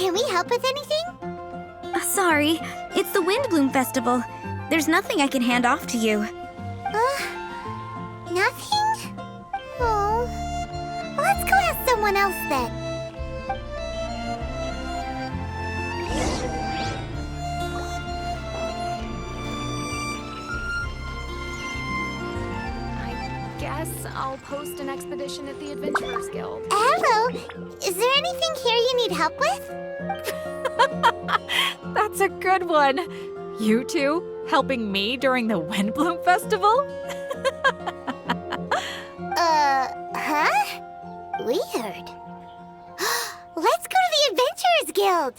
Can we help with anything? Sorry, it's the WindBlume Festival. There's nothing I can hand off to you. Nothing? Oh. Let's go ask someone else then. I guess I'll post an expedition at the Adventurers Guild. Hello. Is there anything here you need help with? That's a good one. You two helping me during the WindBlume Festival? Huh? Weird. Let's go to the Adventurers Guild.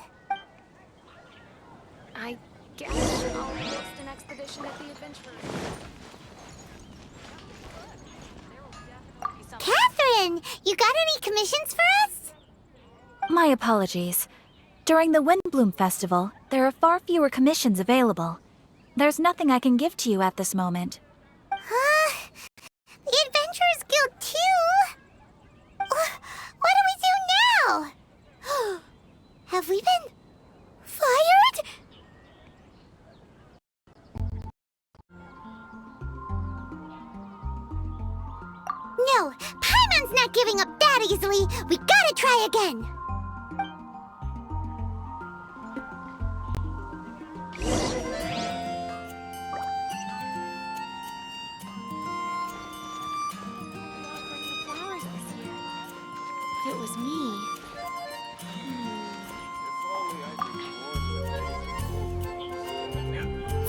I guess I'll post an expedition at the Adventurers Guild. Catherine, you got any commissions for us? My apologies. During the WindBlume Festival, there are far fewer commissions available. There's nothing I can give to you at this moment. The Adventurers Guild too? What do we do now? Have we been fired? No, Paimon's not giving up that easily. We gotta try again. If it was me.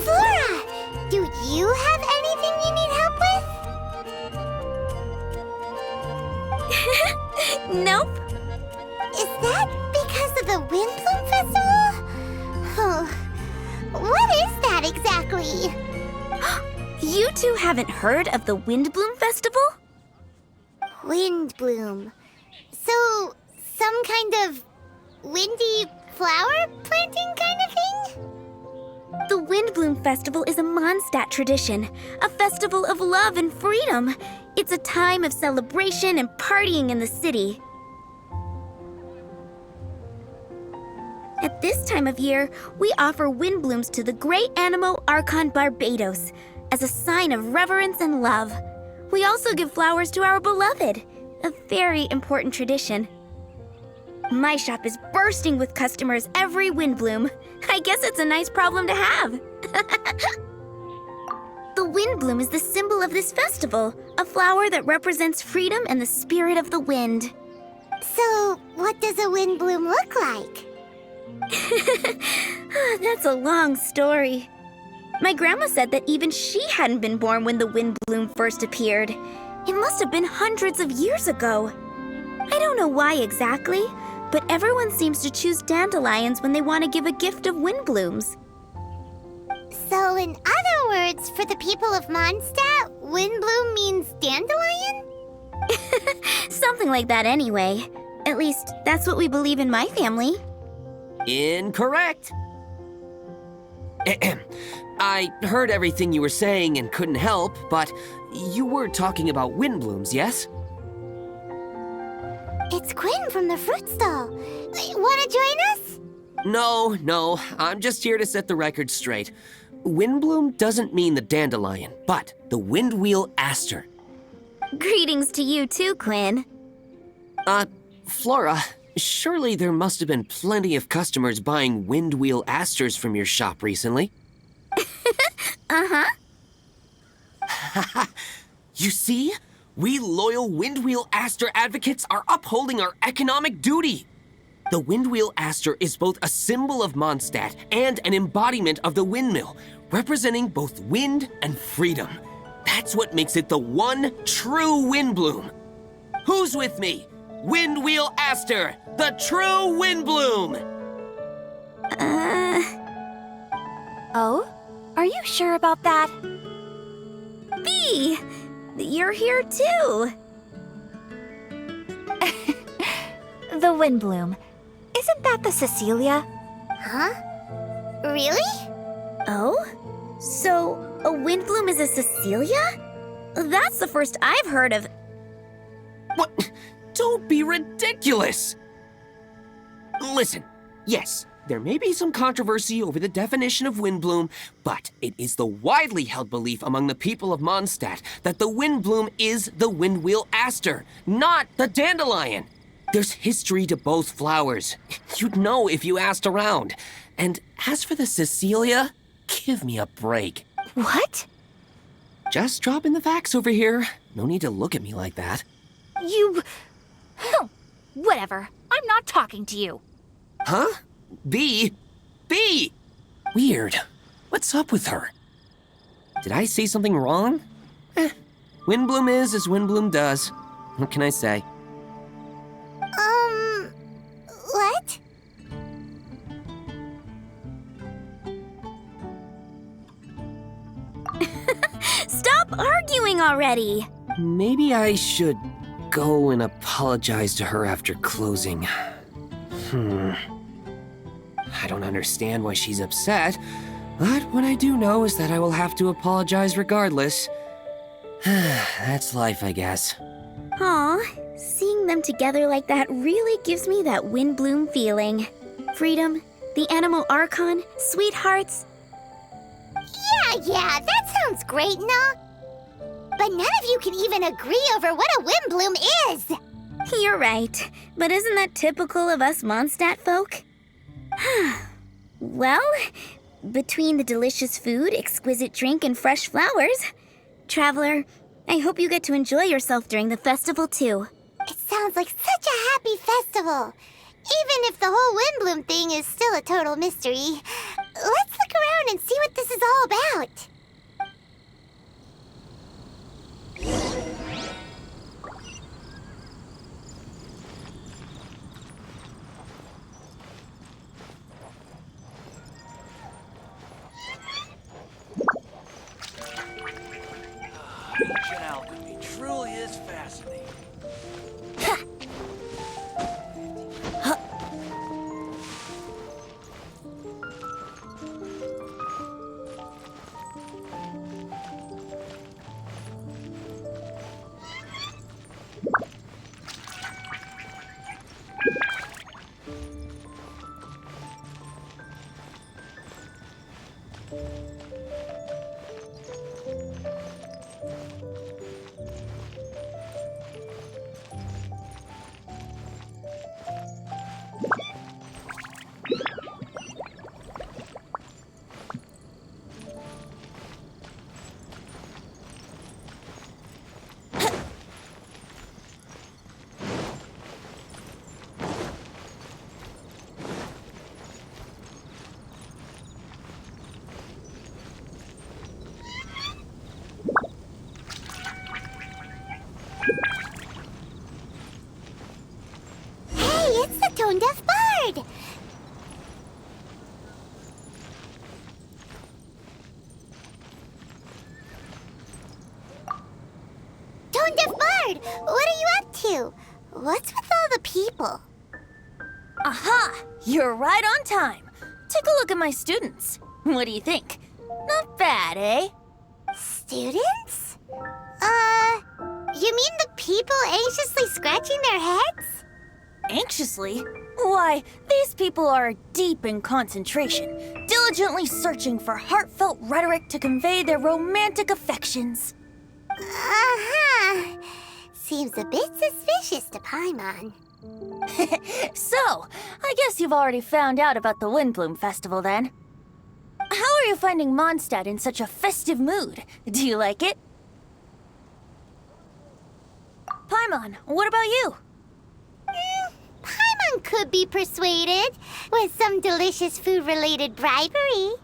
Flora, do you have anything you need help with? Nope. Is that because of the WindBlume Festival? Oh, what is that exactly? You two haven't heard of the WindBlume Festival? WindBlume. So, some kind of windy flower planting kind of thing? The WindBlume Festival is a Mondstadt tradition, a festival of love and freedom. It's a time of celebration and partying in the city. At this time of year, we offer windblooms to the great Animo Archon Barbados as a sign of reverence and love. We also give flowers to our beloved, a very important tradition. My shop is bursting with customers every WindBlume. I guess it's a nice problem to have. The WindBlume is the symbol of this festival, a flower that represents freedom and the spirit of the wind. So, what does a WindBlume look like? That's a long story. My grandma said that even she hadn't been born when the WindBlume first appeared. It must have been hundreds of years ago. I don't know why exactly, but everyone seems to choose dandelions when they want to give a gift of windblooms. So, in other words, for the people of Mondstadt, WindBlume means dandelion? Something like that anyway. At least, that's what we believe in my family. Incorrect. I heard everything you were saying and couldn't help, but you were talking about windblooms, yes? It's Quinn from the fruit stall. Wanna join us? No, I'm just here to set the record straight. Windbloom doesn't mean the dandelion, but the windwheel aster. Greetings to you too, Quinn. Flora, surely there must have been plenty of customers buying windwheel asters from your shop recently. Uh-huh. You see? We loyal windwheel aster advocates are upholding our economic duty. The windwheel aster is both a symbol of Mondstadt and an embodiment of the windmill, representing both wind and freedom. That's what makes it the one true windbloom. Who's with me? Windwheel aster, the true windbloom! Oh? Are you sure about that? Bee! You're here too! The WindBlume. Isn't that the Cecilia? Huh? Really? Oh? So, a windbloom is a Cecilia? That's the first I've heard of. What? Don't be ridiculous! Listen, Yes, there may be some controversy over the definition of Windblume, but it is the widely held belief among the people of Mondstadt that the Windblume is the Windwheel Aster, not the dandelion. There's history to both flowers. You'd know if you asked around. And as for the Cecilia, give me a break. What? Just dropping the facts over here. No need to look at me like that. You... Whatever. I'm not talking to you. Huh? B? Weird. What's up with her? Did I say something wrong? Windblume is as Windblume does. What can I say? What? Stop arguing already! Maybe I should go and apologize to her after closing. I don't understand why she's upset, but what I do know is that I will have to apologize regardless. That's life, I guess. Aw, seeing them together like that really gives me that Windblume feeling. Freedom, the Animal Archon, sweethearts. Yeah, that sounds great and all. But none of you can even agree over what a Windblume is. You're right, but isn't that typical of us Mondstadt folk? Well, between the delicious food, exquisite drink, and fresh flowers, Traveler, I hope you get to enjoy yourself during the festival too. It sounds like such a happy festival. Even if the whole Windblume thing is still a total mystery, let's look around and see what this is all about. Ancient alchemy truly is fascinating. Tone-deaf bard! Tone-deaf bard! What are you up to? What's with all the people? Aha! You're right on time. Take a look at my students. What do you think? Not bad, eh? Students? You mean the people anxiously scratching their heads? Anxiously? Why, these people are deep in concentration, diligently searching for heartfelt rhetoric to convey their romantic affections. Uh-huh. Seems a bit suspicious to Paimon. So, I guess you've already found out about the WindBlume Festival then. How are you finding Mondstadt in such a festive mood? Do you like it? Paimon, what about you? Paimon could be persuaded with some delicious food-related bribery.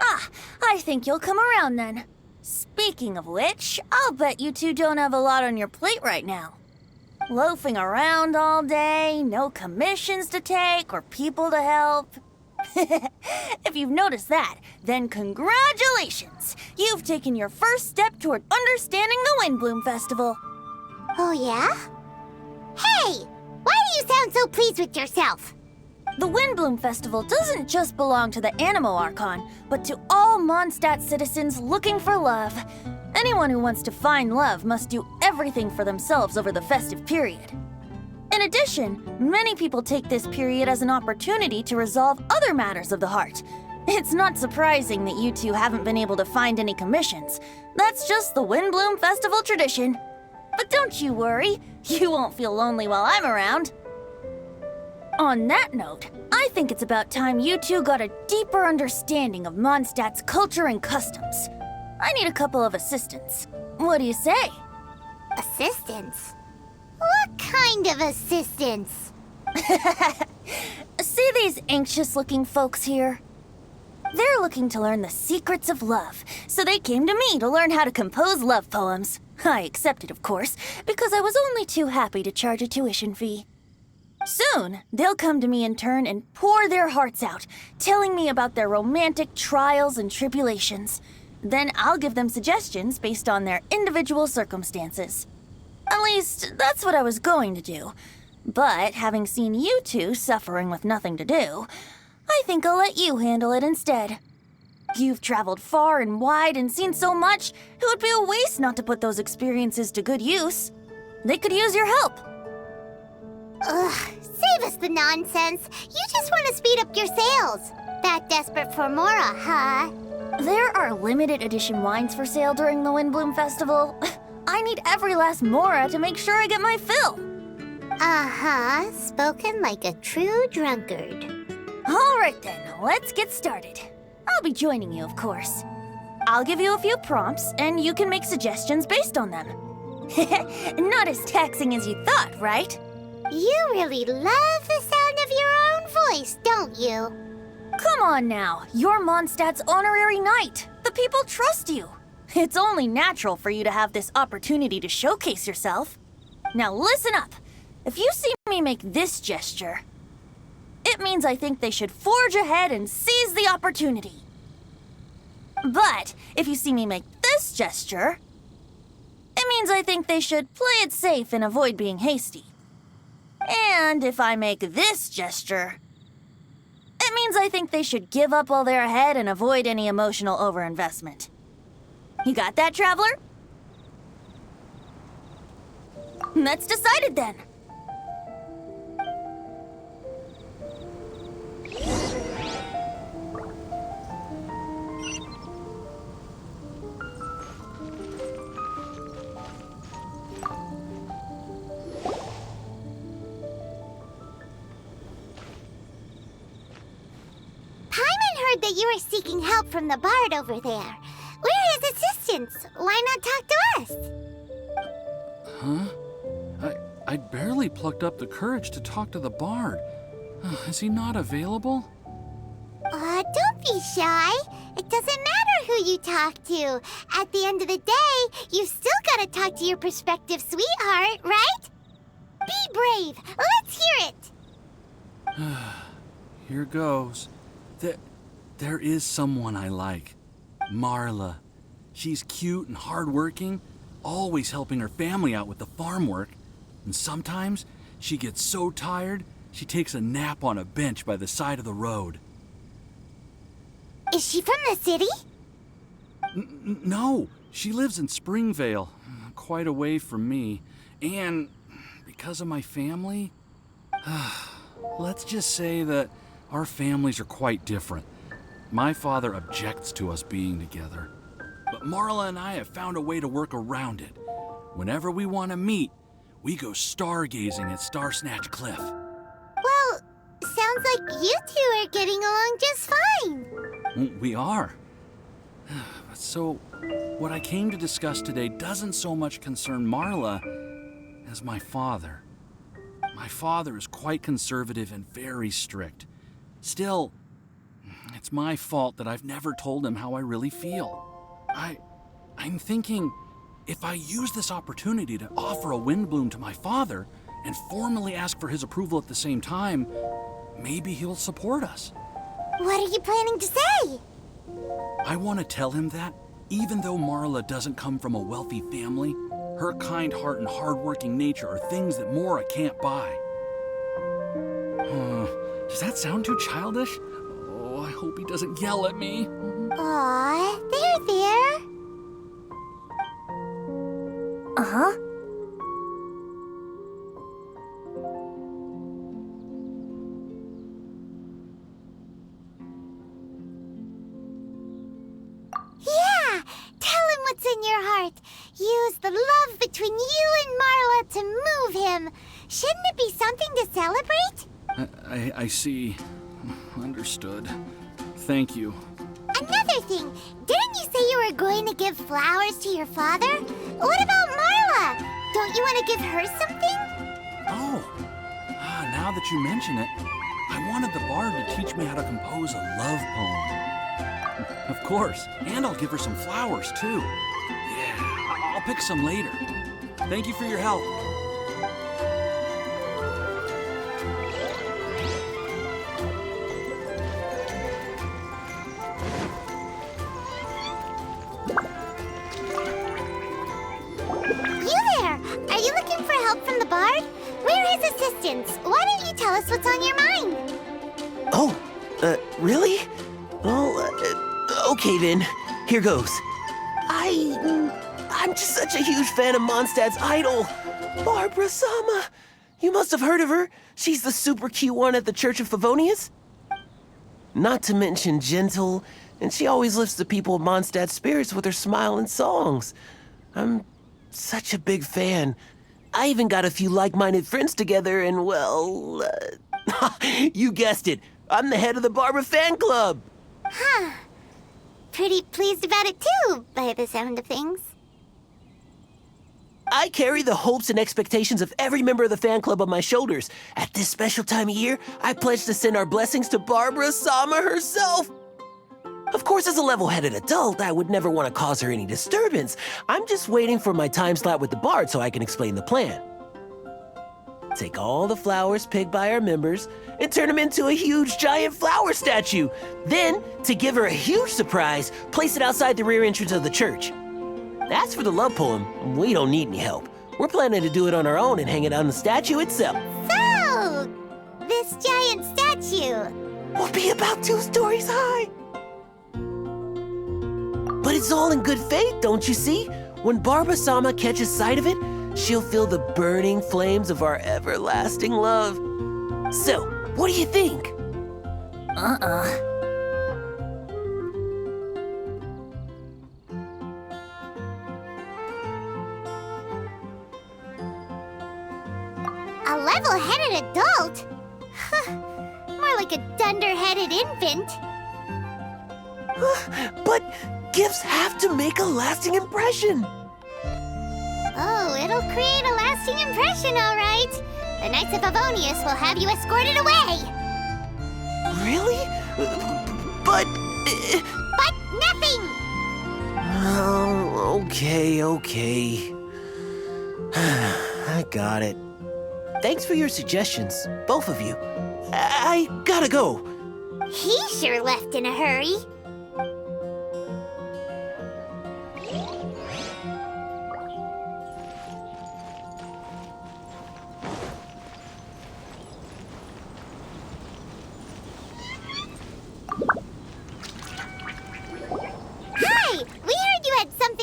Ah, I think you'll come around then. Speaking of which, I'll bet you two don't have a lot on your plate right now. Loafing around all day, no commissions to take or people to help. If you've noticed that, then congratulations! You've taken your first step toward understanding the WindBlume Festival. Oh, yeah? Hey! Why do you sound so pleased with yourself? The WindBlume Festival doesn't just belong to the Animo Archon, but to all Mondstadt citizens looking for love. Anyone who wants to find love must do everything for themselves over the festive period. In addition, many people take this period as an opportunity to resolve other matters of the heart. It's not surprising that you two haven't been able to find any commissions. That's just the WindBlume Festival tradition. But don't you worry, you won't feel lonely while I'm around. On that note, I think it's about time you two got a deeper understanding of Mondstadt's culture and customs. I need a couple of assistants. What do you say? Assistance? What kind of assistance? See these anxious-looking folks here? They're looking to learn the secrets of love, so they came to me to learn how to compose love poems. I accepted, of course, because I was only too happy to charge a tuition fee. Soon, they'll come to me in turn and pour their hearts out, telling me about their romantic trials and tribulations. Then I'll give them suggestions based on their individual circumstances. At least, that's what I was going to do. But having seen you two suffering with nothing to do, I think I'll let you handle it instead. You've traveled far and wide and seen so much, it would be a waste not to put those experiences to good use. They could use your help. Ugh, save us the nonsense. You just want to speed up your sales. That desperate for Mora, huh? There are limited edition wines for sale during the WindBlume Festival. I need every last Mora to make sure I get my fill. Uh-huh, spoken like a true drunkard. All right then, let's get started. I'll be joining you, of course. I'll give you a few prompts, and you can make suggestions based on them. Not as taxing as you thought, right? You really love the sound of your own voice, don't you? Come on now, you're Mondstadt's honorary knight. The people trust you. It's only natural for you to have this opportunity to showcase yourself. Now listen up. If you see me make this gesture, it means I think they should forge ahead and seize the opportunity. But if you see me make this gesture, it means I think they should play it safe and avoid being hasty. And if I make this gesture, it means I think they should give up while they're ahead and avoid any emotional overinvestment. You got that, traveler? That's decided then. That you are seeking help from the bard over there. Where is assistance? Why not talk to us? Huh? I barely plucked up the courage to talk to the bard. Is he not available? Don't be shy. It doesn't matter who you talk to. At the end of the day, you've still got to talk to your prospective sweetheart, right? Be brave. Let's hear it. Here goes. There is someone I like. Marla. She's cute and hardworking, always helping her family out with the farm work. And sometimes she gets so tired, she takes a nap on a bench by the side of the road. Is she from the city? No, she lives in Springvale, quite away from me. And because of my family, let's just say that our families are quite different. My father objects to us being together, but Marla and I have found a way to work around it. Whenever we want to meet, we go stargazing at Star Snatch Cliff. Well, sounds like you two are getting along just fine. We are. So, what I came to discuss today doesn't so much concern Marla as my father. My father is quite conservative and very strict. Still, it's my fault that I've never told him how I really feel. I'm thinking, if I use this opportunity to offer a WindBlume to my father and formally ask for his approval at the same time, maybe he'll support us. What are you planning to say? I want to tell him that, even though Marla doesn't come from a wealthy family, her kind heart and hardworking nature are things that Mora can't buy. Does that sound too childish? Oh, I hope he doesn't yell at me. Aw, there. in your heart. Use the love between you and Marla to move him. Shouldn't it be something to celebrate? I see. Understood. Thank you. Another thing, didn't you say you were going to give flowers to your father? What about Marla? Don't you want to give her something? Oh, now that you mention it, I wanted the bard to teach me how to compose a love poem. Of course, and I'll give her some flowers too. Yeah, I'll pick some later. Thank you for your help. Are you looking for help from the bard? We're his assistants. Why don't you tell us what's on your mind? Oh, really? Well, okay then. Here goes. I'm just such a huge fan of Mondstadt's idol, Barbara Sama. You must have heard of her. She's the super cute one at the Church of Favonius. Not to mention gentle, and she always lifts the people of Mondstadt's spirits with her smile and songs. I'm such a big fan. I even got a few like-minded friends together and, well, you guessed it. I'm the head of the Barbara fan club. Huh. Pretty pleased about it too, by the sound of things. I carry the hopes and expectations of every member of the fan club on my shoulders. At this special time of year, I pledge to send our blessings to Barbara Sama herself. Of course, as a level-headed adult, I would never want to cause her any disturbance. I'm just waiting for my time slot with the bard so I can explain the plan. Take all the flowers picked by our members and turn them into a huge giant flower statue. Then, to give her a huge surprise, place it outside the rear entrance of the church. As for the love poem, we don't need any help. We're planning to do it on our own and hang it on the statue itself. So, this giant statue will be about 2 stories high. But it's all in good faith, don't you see? When Barbara Sama catches sight of it, she'll feel the burning flames of our everlasting love. So, what do you think? A level-headed adult? More like a dunder-headed infant. But gifts have to make a lasting impression. Oh, it'll create a lasting impression, all right. The Knights of Favonius will have you escorted away. Really? But... But nothing! Oh, okay. I got it. Thanks for your suggestions, both of you. I gotta go. He sure left in a hurry.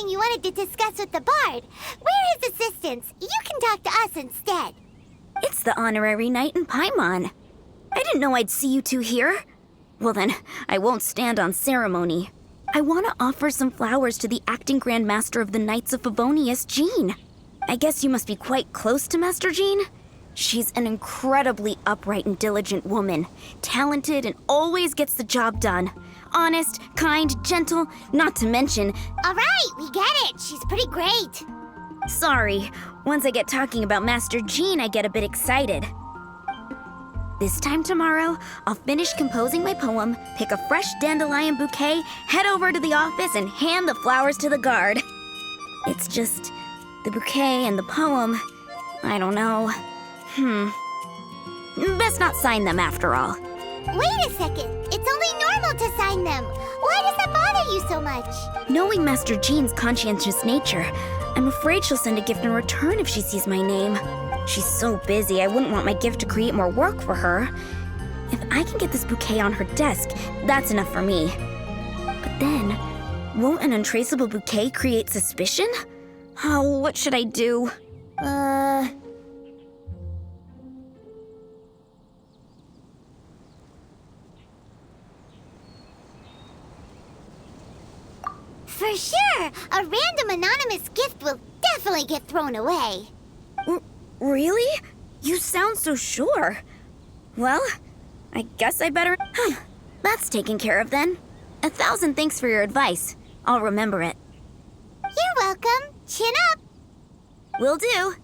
You wanted to discuss with the bard. We're his assistants. You can talk to us instead. It's the honorary knight in Paimon. I didn't know I'd see you two here. Well then, I won't stand on ceremony. I want to offer some flowers to the acting Grand Master of the Knights of Favonius, Jean. I guess you must be quite close to Master Jean? She's an incredibly upright and diligent woman, talented and always gets the job done. Honest, kind, gentle, not to mention... All right, we get it. She's pretty great. Sorry, once I get talking about Master Jean, I get a bit excited. This time tomorrow, I'll finish composing my poem, pick a fresh dandelion bouquet, head over to the office, and hand the flowers to the guard. It's just the bouquet and the poem. I don't know. Best not sign them after all. Wait a second. It's only normal to sign them. Why does that bother you so much? Knowing Master Jean's conscientious nature, I'm afraid she'll send a gift in return if she sees my name. She's so busy, I wouldn't want my gift to create more work for her. If I can get this bouquet on her desk, that's enough for me. But then, won't an untraceable bouquet create suspicion? Oh, what should I do? For For sure! A random anonymous gift will definitely get thrown away. Really? You sound so sure. Well, I guess I better... That's taken care of then. 1,000 thanks for your advice. I'll remember it. You're welcome. Chin up. Will do.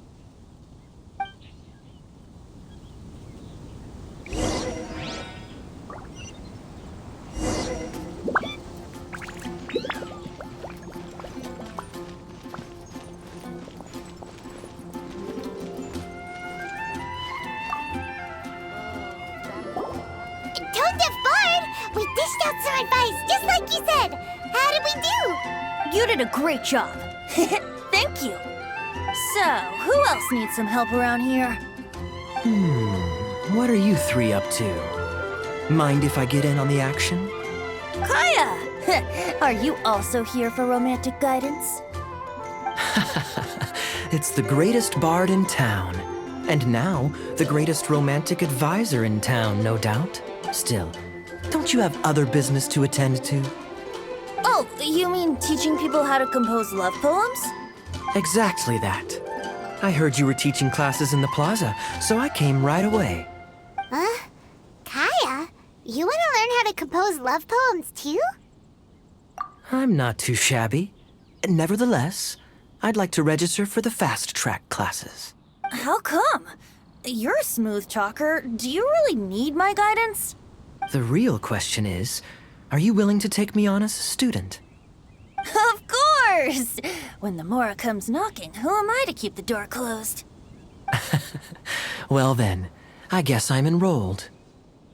We dished out some advice, just like you said. How did we do? You did a great job. Thank you. So, who else needs some help around here? What are you three up to? Mind if I get in on the action? Kaya! Are you also here for romantic guidance? It's the greatest bard in town. And now, the greatest romantic advisor in town, no doubt. Still, don't you have other business to attend to? Oh, you mean teaching people how to compose love poems? Exactly that. I heard you were teaching classes in the plaza, so I came right away. Huh? Kaya, you want to learn how to compose love poems too? I'm not too shabby. Nevertheless, I'd like to register for the fast-track classes. How come? You're a smooth talker. Do you really need my guidance? The real question is, are you willing to take me on as a student? Of course! When the Mora comes knocking, who am I to keep the door closed? Well then, I guess I'm enrolled.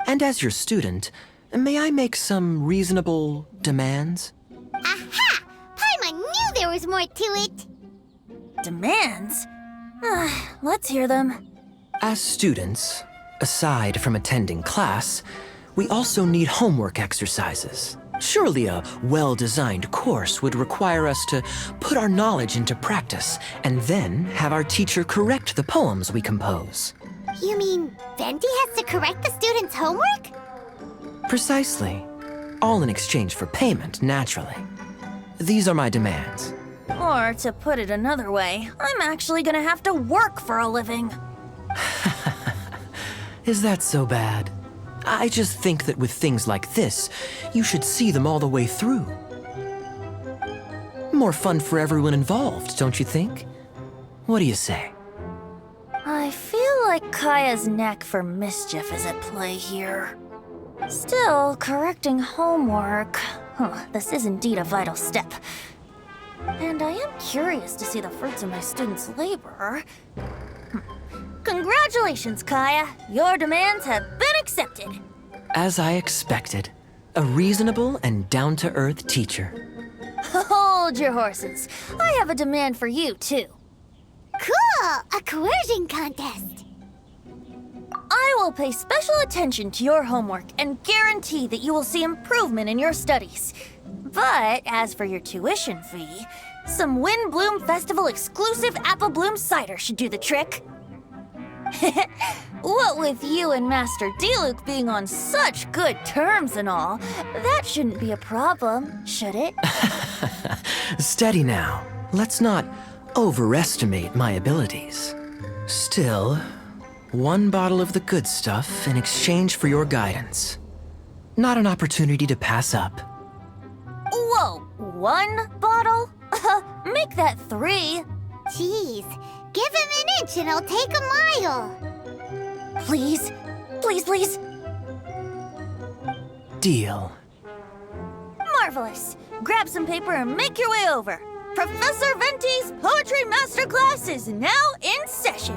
And as your student, may I make some reasonable demands? Aha! Paimon knew there was more to it! Demands? Let's hear them. As students, aside from attending class, we also need homework exercises. Surely a well-designed course would require us to put our knowledge into practice and then have our teacher correct the poems we compose. You mean Venti has to correct the students' homework? Precisely. All in exchange for payment, naturally. These are my demands. Or, to put it another way, I'm actually gonna have to work for a living. Is that so bad? I just think that with things like this, you should see them all the way through. More fun for everyone involved, don't you think? What do you say? I feel like Kaya's knack for mischief is at play here. Still, correcting homework. This is indeed a vital step. And I am curious to see the fruits of my students' labor. Congratulations, Kaya! Your demands have been accepted. As I expected, a reasonable and down-to-earth teacher. Hold your horses. I have a demand for you, too. Cool! A coercion contest! I will pay special attention to your homework and guarantee that you will see improvement in your studies. But as for your tuition fee, some WindBlume Festival exclusive apple bloom cider should do the trick. What with you and Master Diluc being on such good terms and all, that shouldn't be a problem, should it? Steady now. Let's not overestimate my abilities. Still, one bottle of the good stuff in exchange for your guidance. Not an opportunity to pass up. Whoa, one bottle? Make that 3. Jeez, give him an inch and I'll take a mile. Please, please, please. Deal. Marvelous. Grab some paper and make your way over. Professor Venti's Poetry Masterclass is now in session.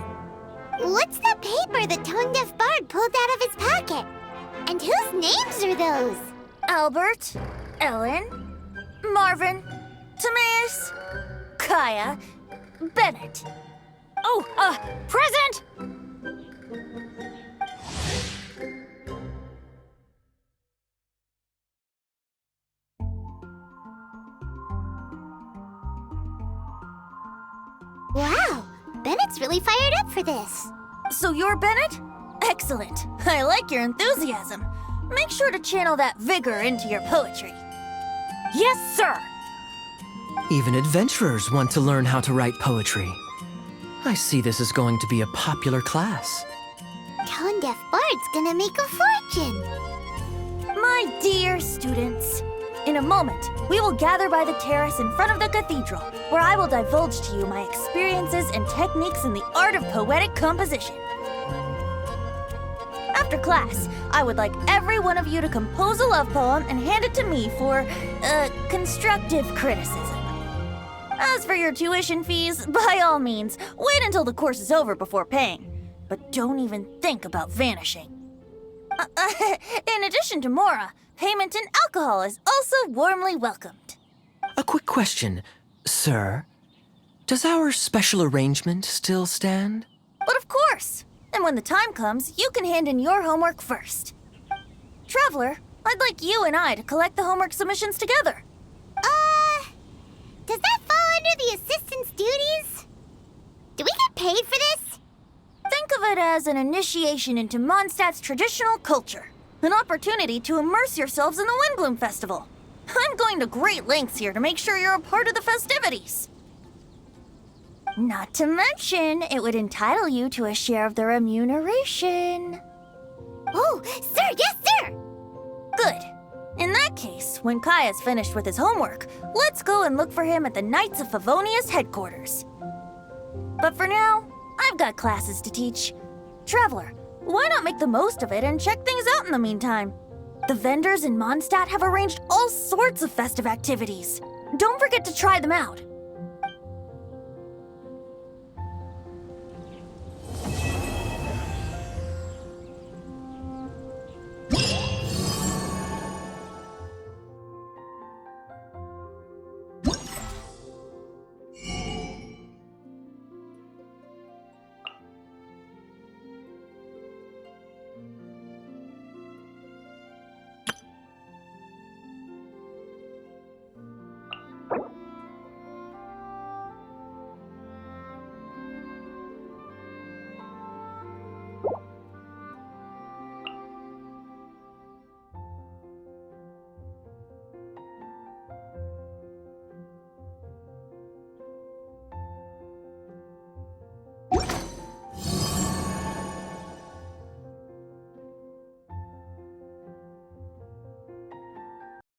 What's the paper the tone-deaf bard pulled out of his pocket? And whose names are those? Albert, Ellen, Marvin, Timaeus, Kaya, Bennett. Oh, present! Wow, Bennett's really fired up for this. So you're Bennett? Excellent. I like your enthusiasm. Make sure to channel that vigor into your poetry. Yes, sir! Even adventurers want to learn how to write poetry. I see this is going to be a popular class. Tone-deaf bard's gonna make a fortune. My dear students, in a moment, we will gather by the terrace in front of the cathedral, where I will divulge to you my experiences and techniques in the art of poetic composition. After class, I would like every one of you to compose a love poem and hand it to me for, constructive criticism. As for your tuition fees, by all means, wait until the course is over before paying. But don't even think about vanishing. In addition to Mora, payment in alcohol is also warmly welcomed. A quick question, sir. Does our special arrangement still stand? But of course! And when the time comes, you can hand in your homework first. Traveler, I'd like you and I to collect the homework submissions together. Does that fall under the assistant's duties? Do we get paid for this? Think of it as an initiation into Mondstadt's traditional culture. An opportunity to immerse yourselves in the WindBlume Festival. I'm going to great lengths here to make sure you're a part of the festivities. Not to mention, it would entitle you to a share of the remuneration. Oh, sir, yes, sir! Good. In that case, when Kai is finished with his homework, let's go and look for him at the Knights of Favonius headquarters. But for now, I've got classes to teach. Traveler, why not make the most of it and check things out in the meantime? The vendors in Mondstadt have arranged all sorts of festive activities. Don't forget to try them out.